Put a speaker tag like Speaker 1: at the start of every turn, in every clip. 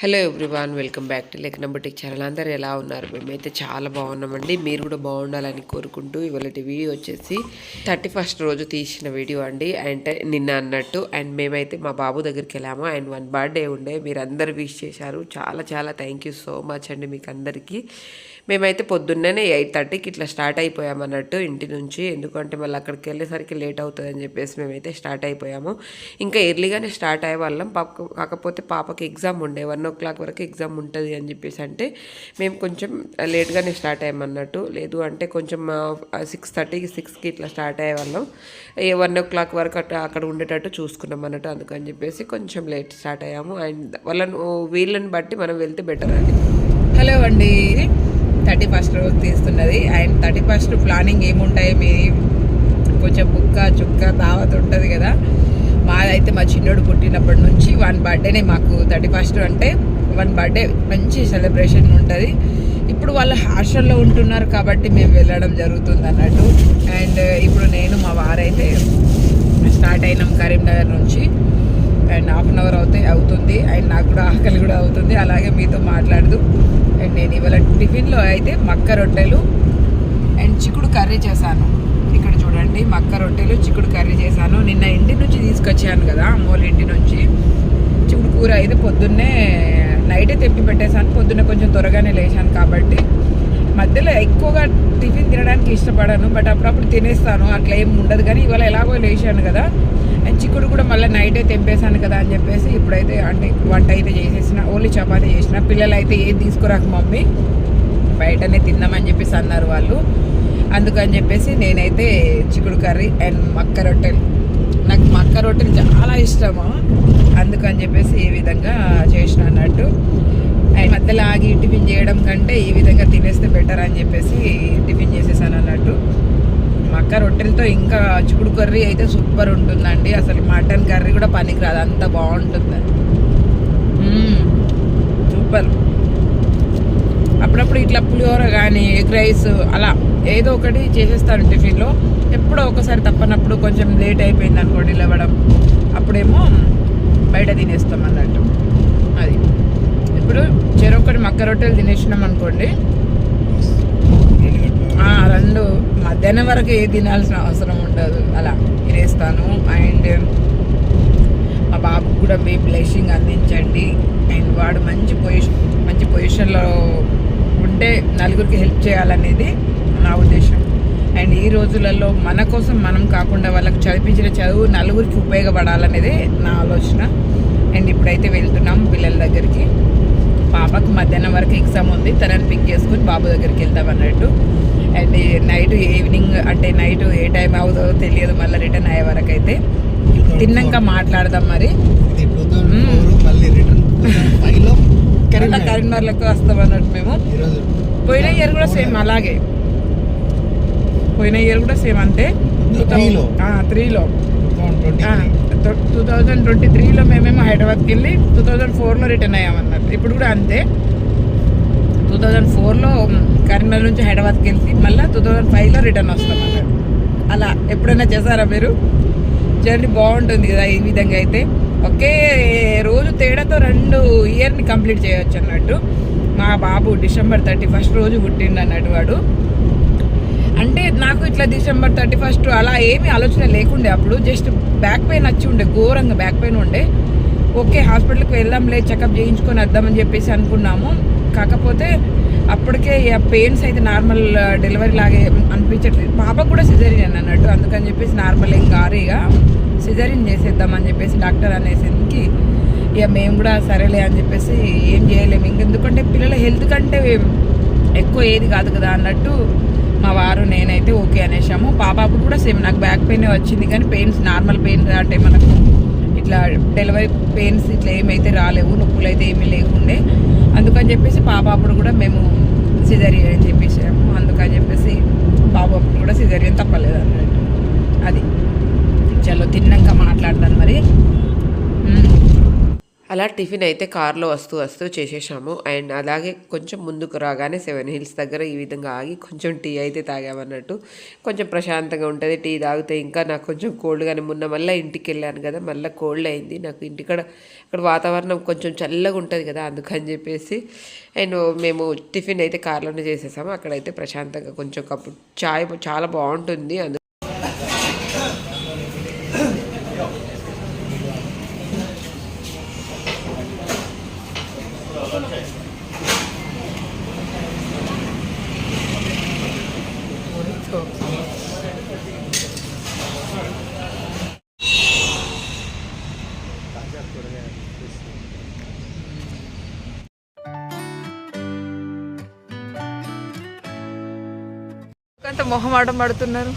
Speaker 1: Hello everyone, welcome back to లెక్కన boutique channel. అందరూ ఎలా ఉన్నారు? మేమైతే చాలా బాగున్నామండి. మీరు కూడా బాగుండాలని కోరుకుంటూ ఇవాళ వీడియో వచ్చేసి 31st రోజు తీసిన వీడియో అండి. అంటే నిన్న అన్నట్టు. అండ్ మేమైతే మా బాబు దగ్గరికి వెళ్ళాము. అండ్ 1 బర్త్డే ఉండే, మీరు అందరు విష్ చేశారు. చాలా చాలా థ్యాంక్ యూ సో మచ్ అండి మీకు అందరికీ. మేమైతే పొద్దున్నే 8:30కి ఇట్లా స్టార్ట్ అయిపోయామన్నట్టు ఇంటి నుంచి. ఎందుకంటే మళ్ళీ అక్కడికి వెళ్ళేసరికి లేట్ అవుతుందని చెప్పేసి మేమైతే స్టార్ట్ అయిపోయాము. ఇంకా ఎర్లీగానే స్టార్ట్ అయ్యే వాళ్ళం. కాకపోతే పాపకి ఎగ్జామ్ ఉండే 1 o'clock వరకు ఎగ్జామ్ ఉంటుంది అని చెప్పేసి అంటే మేము కొంచెం లేట్గానే స్టార్ట్ అయ్యామన్నట్టు. లేదు అంటే కొంచెం 6:30కి 6కి ఇట్లా స్టార్ట్ అయ్యే వాళ్ళం. 1 o'clock వరకు అక్కడ ఉండేటట్టు చూసుకున్నాం అన్నట్టు. అందుకని చెప్పేసి కొంచెం లేట్ స్టార్ట్ అయ్యాము. అండ్ వీళ్ళని బట్టి మనం వెళ్తే బెటర్ అండి.
Speaker 2: హలో అండి, 31st రోజు తీస్తున్నది. అండ్ 31st ప్లానింగ్ ఏముంటాయి, మీ కొంచెం బుక్క చుక్క దావత్ ఉంటుంది కదా. మాదైతే మా చిన్నోడు పుట్టినప్పటి నుంచి 1 బర్త్డేనే మాకు. 31st అంటే 1 బర్త్డే మంచి సెలబ్రేషన్ ఉంటుంది. ఇప్పుడు వాళ్ళు హాస్టల్లో ఉంటున్నారు కాబట్టి మేము వెళ్ళడం జరుగుతుంది అన్నట్టు. అండ్ ఇప్పుడు నేను మా వారైతే స్టార్ట్ అయినాం కరీంనగర్ నుంచి. అండ్ 1/2 hour అవుతుంది. అండ్ నాకు కూడా ఆకలి కూడా అవుతుంది, అలాగే మీతో మాట్లాడుతూ. అండ్ నేను ఇవాళ టిఫిన్లో అయితే మక్క రొట్టెలు అండ్ చిక్కుడు కర్రీ చేశాను. ఇక్కడ చూడండి, మక్క రొట్టెలు చిక్కుడు కర్రీ చేశాను. నిన్న ఇంటి నుంచి తీసుకొచ్చాను కదా, అమ్మోళ్ళ ఇంటి నుంచి. చిక్కుడు కూర అయితే పొద్దున్నే నైటే తెప్పి పెట్టేశాను. పొద్దున్నే కొంచెం త్వరగానే లేచాను కాబట్టి మధ్యలో ఎక్కువగా టిఫిన్ తినడానికి ఇష్టపడాను. బట్ అప్పుడప్పుడు తినేస్తాను, అట్లా ఏం ఉండదు. కానీ ఇవాళ ఎలాగో లేచాను కదా, అండ్ చిక్కుడు కూడా మళ్ళీ నైటే తెంపేశాను కదా అని చెప్పేసి ఇప్పుడైతే అంటే వంట అయితే చేసేసిన. ఓన్లీ చపాతీ చేసిన. పిల్లలు అయితే ఏం తీసుకురాక మమ్మీ, బయటనే తిందామని చెప్పేసి అన్నారు వాళ్ళు. అందుకని చెప్పేసి నేనైతే చిక్కుడు కర్రీ అండ్ మక్క రొట్టెలు, నాకు మక్క రొట్టెలు చాలా ఇష్టము. అందుకని చెప్పేసి ఈ విధంగా చేసిన అన్నట్టు. అండ్ మధ్యలో ఆగి టిఫిన్ చేయడం కంటే ఈ విధంగా తినేస్తే బెటర్ అని చెప్పేసి టిఫిన్ చేసేసాను అన్నట్టు. మక్క రొట్టెలతో ఇంకా చిక్కుడు కర్రీ అయితే సూపర్ ఉంటుందండి. అసలు మటన్ కర్రీ కూడా పనికిరాదు, అంత బాగుంటుంది. సూపర్. అప్పుడప్పుడు ఇట్లా పులిహోర కానీ ఎగ్ రైస్ అలా ఏదో ఒకటి చేసేస్తాను టిఫిన్లో. ఎప్పుడో ఒకసారి తప్పనప్పుడు కొంచెం లేట్ అయిపోయింది అనుకోండి లేవడం, అప్పుడేమో బయట తినేస్తాం అన్నట్టు. అది ఇప్పుడు చెరొకటి మక్క రొట్టెలు తినేసినాం అనుకోండి, 2 మధ్యాహ్నం వరకు ఏ తినాల్సిన అవసరం ఉండదు, అలా తినేస్తాను. అండ్ మా బాబుకు కూడా మీ బ్లెస్సింగ్ అందించండి. అండ్ వాడు మంచి పొజిషన్లో ఉంటే నలుగురికి హెల్ప్ చేయాలనేది నా ఉద్దేశం. అండ్ ఈ రోజులలో మన కోసం మనం కాకుండా వాళ్ళకి చదివించిన చదువు నలుగురికి ఉపయోగపడాలనేదే నా ఆలోచన. అండ్ ఇప్పుడైతే వెళ్తున్నాం పిల్లల దగ్గరికి. పాపకు మధ్యాహ్నం వరకు ఎగ్జామ్ ఉంది, తనని పిక్ చేసుకుని బాబు దగ్గరికి వెళ్తాం అన్నట్టు. అండ్ నైట్ ఈవినింగ్ అంటే నైట్ ఏ టైం అవుతుందో తెలియదు, మళ్ళీ రిటర్న్ అయ్యే వరకు అయితే తిన్నాక మాట్లాడదాం. మరి కరీంనగర్లోకి వస్తాం అన్నట్టు. మేము పోయిన ఇయర్ కూడా సేమ్ అలాగే, పోయిన ఇయర్ కూడా సేమ్ అంతే. 2023లో మేమేమో హైదరాబాద్కి వెళ్ళి 2004లో రిటర్న్ అయ్యామన్నట్టు. ఇప్పుడు కూడా అంతే, 2004లో కరీంనగర్ నుంచి హైదరాబాద్కి వెళ్ళి మళ్ళీ 2005లో రిటర్న్ వస్తాం అన్నట్టు. అలా ఎప్పుడైనా చేశారా మీరు? జర్నీ బాగుంటుంది కదా ఈ విధంగా అయితే. ఒకే రోజు తేడాతో 2 ఇయర్ని కంప్లీట్ చేయొచ్చు అన్నట్టు. మా బాబు డిసెంబర్ 31st రోజు పుట్టిండు అన్నట్టు. వాడు అంటే నాకు ఇట్లా డిసెంబర్ 31st అలా ఏమీ ఆలోచన లేకుండే. అప్పుడు జస్ట్ బ్యాక్ పెయిన్ వచ్చి ఉండే, ఘోరంగా బ్యాక్ పెయిన్ ఉండే. ఓకే హాస్పిటల్కి వెళ్దాంలే, చెకప్ చేయించుకొని వద్దామని చెప్పేసి అనుకున్నాము. కాకపోతే అప్పటికే పెయిన్స్ అయితే నార్మల్ డెలివరీ లాగే అనిపించట్లేదు. పాపకు కూడా సిజరీన్ అన్నట్టు. అందుకని చెప్పేసి నార్మల్ ఏం కారీగా సిజరీన్ చేసేద్దామని చెప్పేసి డాక్టర్ అనేసరికి ఇక మేము కూడా సరేలే అని చెప్పేసి ఏం చేయలేము. ఇంకెందుకంటే పిల్లల హెల్త్ కంటే ఎక్కువ ఏది కాదు కదా అన్నట్టు మా వారు నేనైతే ఓకే అనేసాము. పాప అప్పుడు కూడా సేమ్ నాకు బ్యాక్ పెయిన్ వచ్చింది, కానీ పెయిన్స్ నార్మల్ పెయిన్ అంటే మనకు ఇట్లా డెలివరీ పెయిన్స్ ఇట్లా ఏమైతే రాలేవు, నొప్పులు అయితే ఏమీ లేకుండే. అందుకని చెప్పేసి పాప అప్పుడు కూడా మేము సిజరియన్ అని చెప్పేసాము. అందుకని చెప్పేసి బాబు అప్పుడు కూడా సిజరియన్ తప్పలేదు అన్నట్టు. అది చలో తిన్నాక మాట్లాడతాను మరి.
Speaker 1: అలా టిఫిన్ అయితే కార్లో వస్తూ వస్తూ చేసేసాము. అండ్ అలాగే కొంచెం ముందుకు రాగానే 7 హిల్స్ దగ్గర ఈ విధంగా ఆగి కొంచెం టీ అయితే తాగామన్నట్టు. కొంచెం ప్రశాంతంగా ఉంటుంది టీ తాగితే. ఇంకా నాకు కొంచెం కోల్డ్గానే మొన్న మళ్ళీ ఇంటికి వెళ్ళాను కదా, మళ్ళీ కోల్డ్ అయింది నాకు. ఇంటికాడ అక్కడ వాతావరణం కొంచెం చల్లగా ఉంటుంది కదా, అందుకని చెప్పేసి. అండ్ మేము టిఫిన్ అయితే కార్లోనే చేసేసాము. అక్కడైతే ప్రశాంతంగా కొంచెం కప్పు చాయ్ చాలా బాగుంటుంది.
Speaker 2: అంత మొహమాటం పడుతున్నారు.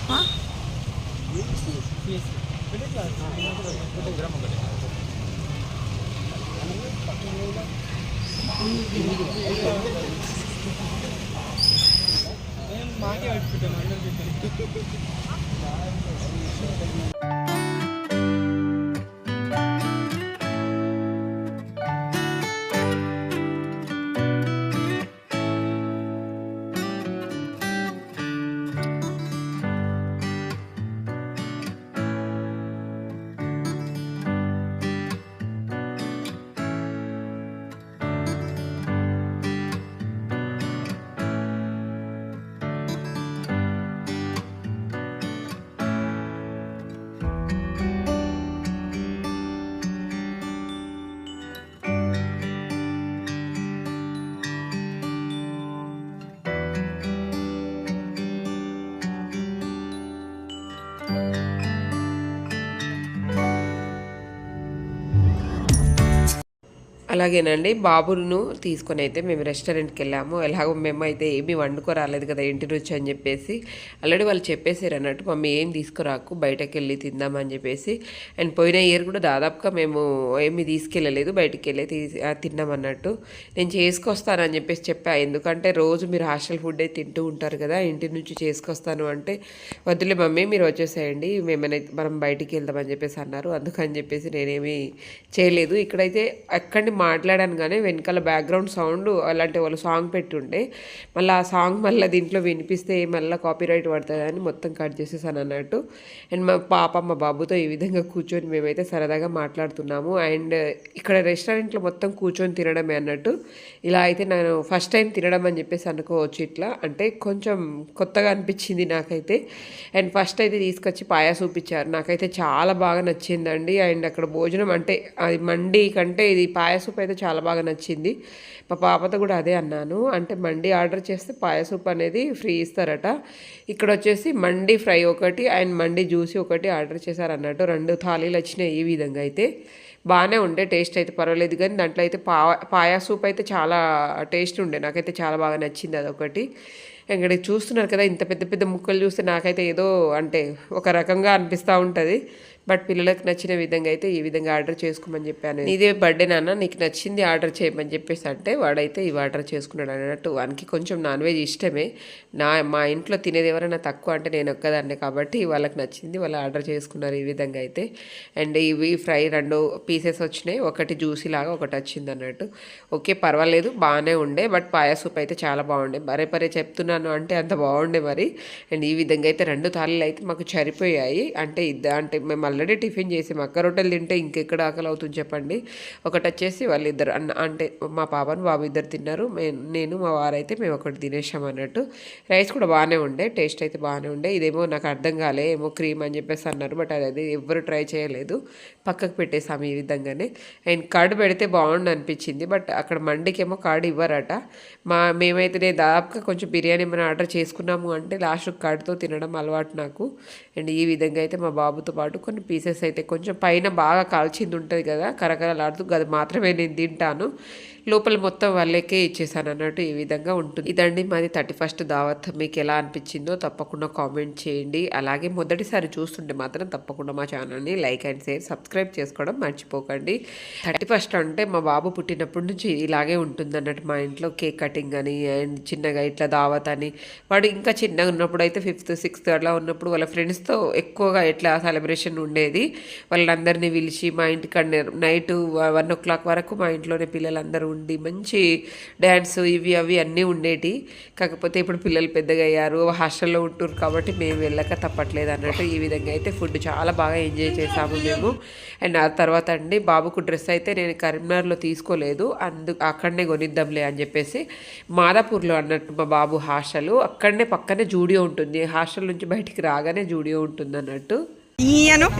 Speaker 1: అలాగేనండి, బాబును తీసుకొని అయితే మేము రెస్టారెంట్కి వెళ్ళాము. ఎలాగో మేమైతే ఏమీ వండుకోరాలేదు కదా ఇంటి నుంచి అని చెప్పేసి. ఆల్రెడీ వాళ్ళు చెప్పేసారు అన్నట్టు, మమ్మీ ఏం తీసుకురాకు, బయటకు వెళ్ళి తిందామని చెప్పేసి. అండ్ పోయిన ఇయర్ కూడా దాదాపుగా మేము ఏమీ తీసుకెళ్ళలేదు, బయటికి వెళ్ళి తిన్నామన్నట్టు. నేను చేసుకొస్తానని చెప్పేసి చెప్పా, ఎందుకంటే రోజు మీరు హాస్టల్ ఫుడ్ తింటూ ఉంటారు కదా, ఇంటి నుంచి చేసుకొస్తాను అంటే వద్దులే మమ్మీ మీరు వచ్చేసేయండి, మనం బయటికి వెళ్దామని చెప్పేసి అన్నారు. అందుకని చెప్పేసి నేనేమీ చేయలేదు. ఇక్కడైతే ఎక్కడిని మాట్లాడాను కానీ వెనకాల బ్యాక్గ్రౌండ్ సౌండ్ అలాంటి వాళ్ళు సాంగ్ పెట్టుండే, మళ్ళీ ఆ సాంగ్ మళ్ళీ దీంట్లో వినిపిస్తే మళ్ళీ కాపీరైట్ పడుతుందని మొత్తం కట్ చేసేసాను అన్నట్టు. అండ్ మా పాప మా బాబుతో ఈ విధంగా కూర్చొని మేమైతే సరదాగా మాట్లాడుతున్నాము. అండ్ ఇక్కడ రెస్టారెంట్లో మొత్తం కూర్చొని తినడమే అన్నట్టు. ఇలా అయితే నేను ఫస్ట్ టైం తినడం అని చెప్పేసి అనుకోవచ్చు. ఇట్లా అంటే కొంచెం కొత్తగా అనిపించింది నాకైతే. అండ్ ఫస్ట్ అయితే తీసుకొచ్చి పాయా చూపించారు, నాకైతే చాలా బాగా నచ్చిందండి. అండ్ అక్కడ భోజనం అంటే అది మండి కంటే ఇది పాయా సూప్ అయితే చాలా బాగా నచ్చింది. మా పాపతో కూడా అదే అన్నాను, అంటే మండి ఆర్డర్ చేస్తే పాయా సూప్ అనేది ఫ్రీ ఇస్తారట. ఇక్కడ వచ్చేసి మండి ఫ్రై ఒకటి అండ్ మండి జ్యూసీ ఒకటి ఆర్డర్ చేశారన్నట్టు. 2 థాలీలు వచ్చినాయి. ఈ విధంగా అయితే బాగానే ఉండే, టేస్ట్ అయితే పర్వాలేదు. కానీ దాంట్లో అయితే పాయా సూప్ అయితే చాలా టేస్ట్ ఉండే, నాకైతే చాలా బాగా నచ్చింది అదొకటి. ఇక్కడ చూస్తున్నారు కదా, ఇంత పెద్ద పెద్ద ముక్కలు చూస్తే నాకైతే ఏదో అంటే ఒక రకంగా అనిపిస్తూ ఉంటుంది. బట్ పిల్లలకు నచ్చిన విధంగా అయితే ఈ విధంగా ఆర్డర్ చేసుకోమని చెప్పాను. ఇదే బర్త్డే నాన్న, నీకు నచ్చింది ఆర్డర్ చేయమని చెప్పేసి అంటే వాడైతే ఇవి ఆర్డర్ చేసుకున్నాడు అన్నట్టు. వానికి కొంచెం నాన్ వెజ్ ఇష్టమే. మా ఇంట్లో తినేది ఎవరైనా తక్కువ అంటే నేను ఒక్కదాన్నే, కాబట్టి వాళ్ళకి నచ్చింది వాళ్ళు ఆర్డర్ చేసుకున్నారు ఈ విధంగా అయితే. అండ్ ఇవి ఫ్రై 2 పీసెస్ వచ్చినాయి, ఒకటి జ్యూసీ లాగా ఒకటి వచ్చింది అన్నట్టు. ఓకే పర్వాలేదు బాగానే ఉండే. బట్ పాయా సూప్ అయితే చాలా బాగుండే, పరే చెప్తున్నాను అంటే అంత బాగుండే మరి. అండ్ ఈ విధంగా అయితే 2 థాలీలు అయితే మాకు సరిపోయాయి. అంటే మేము ఆల్రెడీ టిఫిన్ చేసి మక్క రొట్టెలు తింటే ఇంకెక్కడ ఆకలి అవుతుంది చెప్పండి. ఒకటి వచ్చేసి వాళ్ళిద్దరు అంటే మా పాపను బాబు ఇద్దరు తిన్నారు, నేను మా వారైతే మేము ఒకటి తినేసాం అన్నట్టు. రైస్ కూడా బాగానే ఉండే, టేస్ట్ అయితే బాగానే ఉండే. ఇదేమో నాకు అర్థం కాలే, ఏమో క్రీమ్ అని చెప్పేసి అన్నారు. బట్ అది ఎవ్వరు ట్రై చేయలేదు, పక్కకు పెట్టేసాము ఈ విధంగానే. అండ్ కర్డ్ పెడితే బాగుండు అనిపించింది, బట్ అక్కడ మండికేమో కర్డ్ ఇవ్వరట. మేమైతే నేను దాదాపుగా కొంచెం బిర్యానీ ఏమైనా ఆర్డర్ చేసుకున్నాము అంటే లాస్ట్ కర్డ్తో తినడం అలవాటు నాకు. అండ్ ఈ విధంగా అయితే మా బాబుతో పాటు కొన్ని పీసెస్ అయితే కొంచెం పైన బాగా కాల్చింది ఉంటుంది కదా కరకరలాడుతూ, అది మాత్రమే నేను తింటాను. లోపల మొత్తం వాళ్ళకే ఇచ్చేసాను అన్నట్టు. ఈ విధంగా ఉంటుంది. ఇదండి మాది 31st దావత్. మీకు ఎలా అనిపించిందో తప్పకుండా కామెంట్ చేయండి. అలాగే మొదటిసారి చూస్తుంటే మాత్రం తప్పకుండా మా ఛానల్ని లైక్ అండ్ షేర్ సబ్స్క్రైబ్ చేసుకోవడం మర్చిపోకండి. 31st అంటే మా బాబు పుట్టినప్పటి నుంచి ఇలాగే ఉంటుంది అన్నట్టు. మా ఇంట్లో కేక్ కటింగ్ అని అండ్ చిన్నగా ఇట్లా దావత్ అని. వాడు ఇంకా చిన్నగా ఉన్నప్పుడు అయితే 5th 6th అలా ఉన్నప్పుడు వాళ్ళ ఫ్రెండ్స్తో ఎక్కువగా ఎట్లా సెలబ్రేషన్ ఉండేది. వాళ్ళందరినీ పిలిచి మా ఇంటికాడ నైట్ 1 o'clock వరకు మా ఇంట్లోనే పిల్లలందరూ ఉండి మంచి డ్యాన్స్ ఇవి అవి అన్నీ ఉండేటి. కాకపోతే ఇప్పుడు పిల్లలు పెద్దగా అయ్యారు, హాస్టల్లో ఉంటున్నారు కాబట్టి మేము వెళ్ళక తప్పట్లేదు అన్నట్టు. ఈ విధంగా అయితే ఫుడ్ చాలా బాగా ఎంజాయ్ చేసాము మేము. అండ్ ఆ తర్వాత అండి బాబుకు డ్రెస్ అయితే నేను కరీంనగర్లో తీసుకోలేదు, అక్కడనే కొనిద్దాంలే అని చెప్పేసి మాదాపూర్లో అన్నట్టు మా బాబు హాస్టల్ అక్కడనే పక్కనే జూడియో ఉంటుంది. హాస్టల్ నుంచి బయటికి రాగానే జూడియో ఉంటుంది అన్నట్టు.
Speaker 2: ఈయను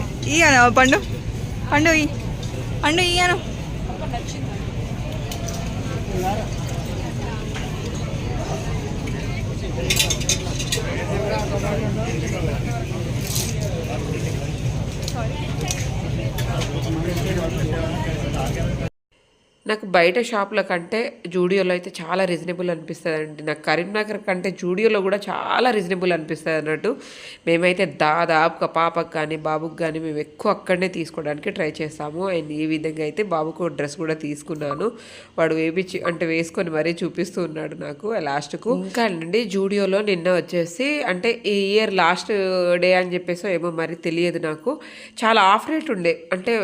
Speaker 2: పండు పండు పండు ఈయను
Speaker 1: నాకు బయట షాపుల కంటే జూడియోలో అయితే చాలా రీజనబుల్ అనిపిస్తుంది అండి. నాకు కరీంనగర్ కంటే జూడియోలో కూడా చాలా రీజనబుల్ అనిపిస్తుంది అన్నట్టు. మేమైతే దాదాపుగా పాపకు కానీ బాబుకి కానీ మేము ఎక్కువ అక్కడనే తీసుకోవడానికి ట్రై చేస్తాము. అండ్ ఈ విధంగా అయితే బాబుకు డ్రెస్ కూడా తీసుకున్నాను. వాడు వేసుకొని మరీ చూపిస్తూ ఉన్నాడు నాకు లాస్ట్కు. ఇంకా అండి జూడియోలో నిన్న వచ్చేసి అంటే ఈ ఇయర్ లాస్ట్ డే అని చెప్పేసి ఏమో మరి తెలియదు నాకు, చాలా ఆఫ్ రేట్ ఉండే, అంటే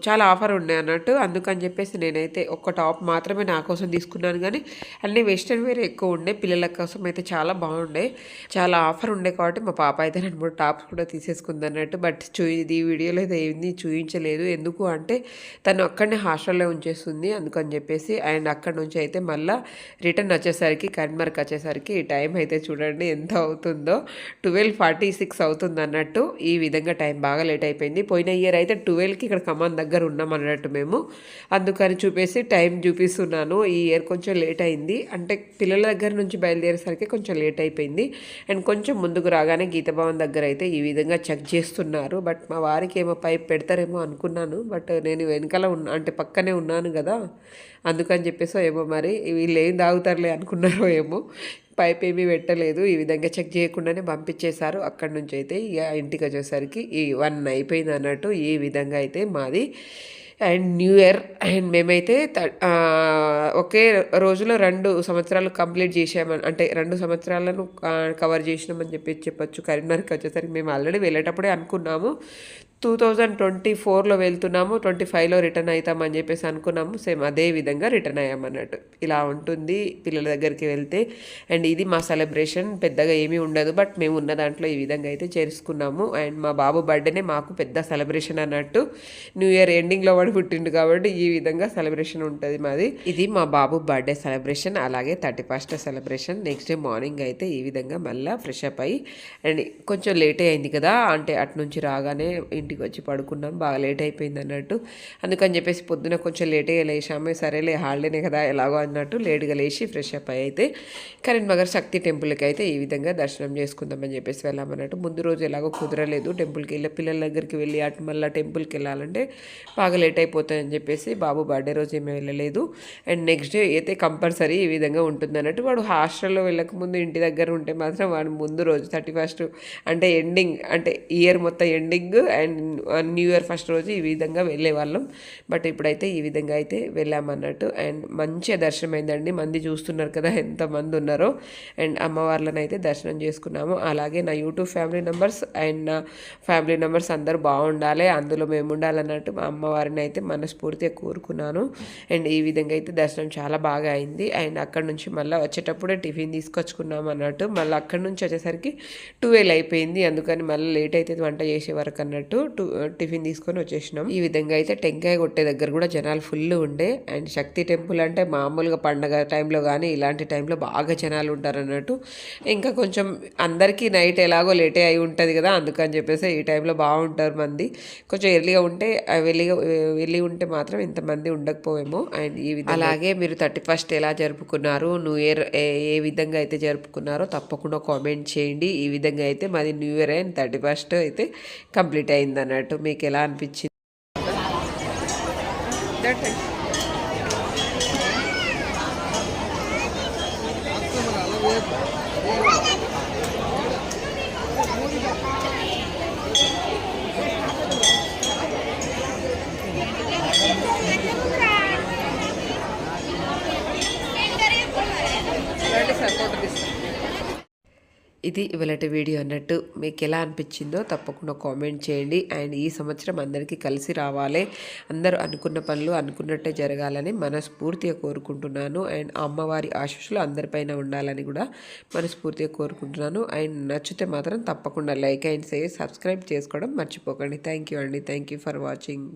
Speaker 1: చాలా ఆఫర్ ఉండే అన్నట్టు. అందుకని చెప్పేసి నేనైతే ఒక టాప్ మాత్రమే నా కోసం తీసుకున్నాను, కానీ అన్నీ వెస్ట్రన్ వేర్ ఎక్కువ ఉండే. పిల్లల కోసం అయితే చాలా బాగుండే, చాలా ఆఫర్ ఉండే కాబట్టి మా పాప అయితే 2-3 టాప్స్ కూడా తీసేసుకుంది అన్నట్టు. బట్ ఇది వీడియోలో అయితే ఏమీ చూపించలేదు, ఎందుకు అంటే తను అక్కడనే హాస్టల్లో ఉంచేస్తుంది అందుకని చెప్పేసి. అండ్ అక్కడ నుంచి అయితే మళ్ళీ రిటర్న్ వచ్చేసరికి కరీంనగర్కి వచ్చేసరికి ఈ టైం అయితే చూడండి ఎంత అవుతుందో, 12:46 అవుతుంది అన్నట్టు. ఈ విధంగా టైం బాగా లేట్ అయిపోయింది. పోయిన ఇయర్ అయితే 12కి ఇక్కడ ఖమ్మం దగ్గర ఉన్నాం అన్నట్టు మేము, అందుకని చూపేసి టైం చూపిస్తున్నాను. ఈ ఇయర్ కొంచెం లేట్ అయింది, అంటే పిల్లల దగ్గర నుంచి బయలుదేరేసరికి కొంచెం లేట్ అయిపోయింది. అండ్ కొంచెం ముందుకు రాగానే గీతాభవన్ దగ్గర అయితే ఈ విధంగా చెక్ చేస్తున్నారు. బట్ మా వారికి ఏమో పైప్ పెడతారేమో అనుకున్నాను, బట్ నేను వెనకాల అంటే పక్కనే ఉన్నాను కదా, అందుకని చెప్పేసో ఏమో మరి వీళ్ళు ఏం తాగుతారులే అనుకున్నారో ఏమో, పైప్ ఏమీ పెట్టలేదు. ఈ విధంగా చెక్ చేయకుండానే పంపించేశారు. అక్కడి నుంచి అయితే ఇక ఇంటికి వచ్చేసరికి ఈ 1 అయిపోయింది అన్నట్టు. ఈ విధంగా అయితే మాది అండ్ న్యూ ఇయర్. అండ్ మేమైతే ఒకే రోజులో 2 సంవత్సరాలు కంప్లీట్ చేసామని, అంటే 2 సంవత్సరాలను కవర్ చేసినామని చెప్పొచ్చు. కరీంనగర్కి వచ్చేసరికి మేము ఆల్రెడీ వెళ్ళేటప్పుడే అనుకున్నాము 2024లో వెళ్తున్నాము, 25లో రిటర్న్ అవుతామని చెప్పేసి అనుకున్నాము. సేమ్ అదే విధంగా రిటర్న్ అయ్యామన్నట్టు. ఇలా ఉంటుంది పిల్లల దగ్గరికి వెళ్తే. అండ్ ఇది మా సెలబ్రేషన్, పెద్దగా ఏమీ ఉండదు, బట్ మేము ఉన్న దాంట్లో ఈ విధంగా అయితే చేసుకున్నాము. అండ్ మా బాబు బర్త్డేనే మాకు పెద్ద సెలబ్రేషన్ అన్నట్టు. న్యూ ఇయర్ ఎండింగ్లో వాడు పుట్టిండు కాబట్టి ఈ విధంగా సెలబ్రేషన్ ఉంటుంది మాది. ఇది మా బాబు బర్త్డే సెలబ్రేషన్, అలాగే 31st celebration. Next day morning అయితే ఈ విధంగా మళ్ళీ ఫ్రెష్ అప్ అయ్యి, అండ్ కొంచెం లేటే అయింది కదా, అంటే అటు నుంచి రాగానే ఇంటికి వచ్చి పడుకున్నాం, బాగా లేట్ అయిపోయింది అన్నట్టు. అందుకని చెప్పేసి పొద్దున కొంచెం లేట్గా లేచాము. సరేలే హాలిడేనే కదా ఎలాగో అన్నట్టు లేట్గా లేచి ఫ్రెష్ అప్ అయితే కరీంనగర్ శక్తి టెంపుల్కి అయితే ఈ విధంగా దర్శనం చేసుకుందామని చెప్పేసి వెళ్ళామన్నట్టు. ముందు రోజు ఎలాగో కుదరలేదు టెంపుల్కి వెళ్ళి, పిల్లల దగ్గరికి వెళ్ళి అటు మళ్ళీ టెంపుల్కి వెళ్ళాలంటే బాగా లేట్ అయిపోతాయని చెప్పేసి బాబు బర్త్డే రోజు ఏమీ వెళ్ళలేదు. అండ్ నెక్స్ట్ డే అయితే కంపల్సరీ ఈ విధంగా ఉంటుంది అన్నట్టు. వాడు హాస్టల్లో వెళ్ళకముందు ఇంటి దగ్గర ఉంటే మాత్రం వాడు ముందు రోజు 31st అంటే ఎండింగ్, అంటే ఇయర్ మొత్తం ending and new year first రోజు ఈ విధంగా వెళ్ళేవాళ్ళం. బట్ ఇప్పుడైతే ఈ విధంగా అయితే వెళ్ళామన్నట్టు. అండ్ మంచిగా దర్శనం అయిందండి. మంది చూస్తున్నారు కదా ఎంతమంది ఉన్నారో. అండ్ అమ్మవార్లను అయితే దర్శనం చేసుకున్నాము. అలాగే నా యూట్యూబ్ ఫ్యామిలీ మెంబర్స్ అండ్ నా ఫ్యామిలీ మెంబర్స్ అందరూ బాగుండాలి, అందులో మేము ఉండాలన్నట్టు మా అమ్మవారిని అయితే మనస్ఫూర్తిగా కోరుకున్నాను. అండ్ ఈ విధంగా అయితే దర్శనం చాలా బాగా అయింది. అండ్ అక్కడ నుంచి మళ్ళీ వచ్చేటప్పుడే టిఫిన్ తీసుకొచ్చుకున్నాం అన్నట్టు. మళ్ళీ అక్కడ నుంచి వచ్చేసరికి 12 అయిపోయింది, అందుకని మళ్ళీ లేట్ అయితే వంట చేసే వరకు అన్నట్టు టిఫిన్ తీసుకొని వచ్చేసినాం. ఈ విధంగా అయితే టెంకాయ కొట్టే దగ్గర కూడా జనాలు ఫుల్ ఉండే. అండ్ శక్తి టెంపుల్ అంటే మామూలుగా పండగ టైంలో కానీ ఇలాంటి టైంలో బాగా జనాలు ఉంటారు అన్నట్టు. ఇంకా కొంచెం అందరికీ నైట్ ఎలాగో లేటే అయి ఉంటుంది కదా, అందుకని చెప్పేసి ఈ టైంలో బాగుంటారు మంది. కొంచెం ఎర్లీగా ఉంటే వెళ్ళి ఉంటే మాత్రం ఇంతమంది ఉండకపోవేమో. అండ్ ఈ విధంగా అలాగే మీరు 31st ఎలా జరుపుకున్నారు, న్యూ ఇయర్ ఏ విధంగా అయితే జరుపుకున్నారో తప్పకుండా కామెంట్ చేయండి. ఈ విధంగా అయితే మాది న్యూ ఇయర్ అండ్ 31st అయితే కంప్లీట్ అయింది అన్నట్టు. మీకు ఎలా అనిపించింది? ఇది ఇవాళటి వీడియో అన్నట్టు మీకు ఎలా అనిపించిందో తప్పకుండా కామెంట్ చేయండి. అండ్ ఈ సంవత్సరం అందరికీ కలిసి రావాలి, అందరూ అనుకున్న పనులు అనుకున్నట్టే జరగాలని మనస్ఫూర్తిగా కోరుకుంటున్నాను. అండ్ అమ్మవారి ఆశీస్సులు అందరిపైన ఉండాలని కూడా మనస్ఫూర్తిగా కోరుకుంటున్నాను. అండ్ నచ్చితే మాత్రం తప్పకుండా లైక్ అండ్ షేర్ సబ్స్క్రైబ్ చేసుకోవడం మర్చిపోకండి. థ్యాంక్ యూ అండి. Thank you for watching.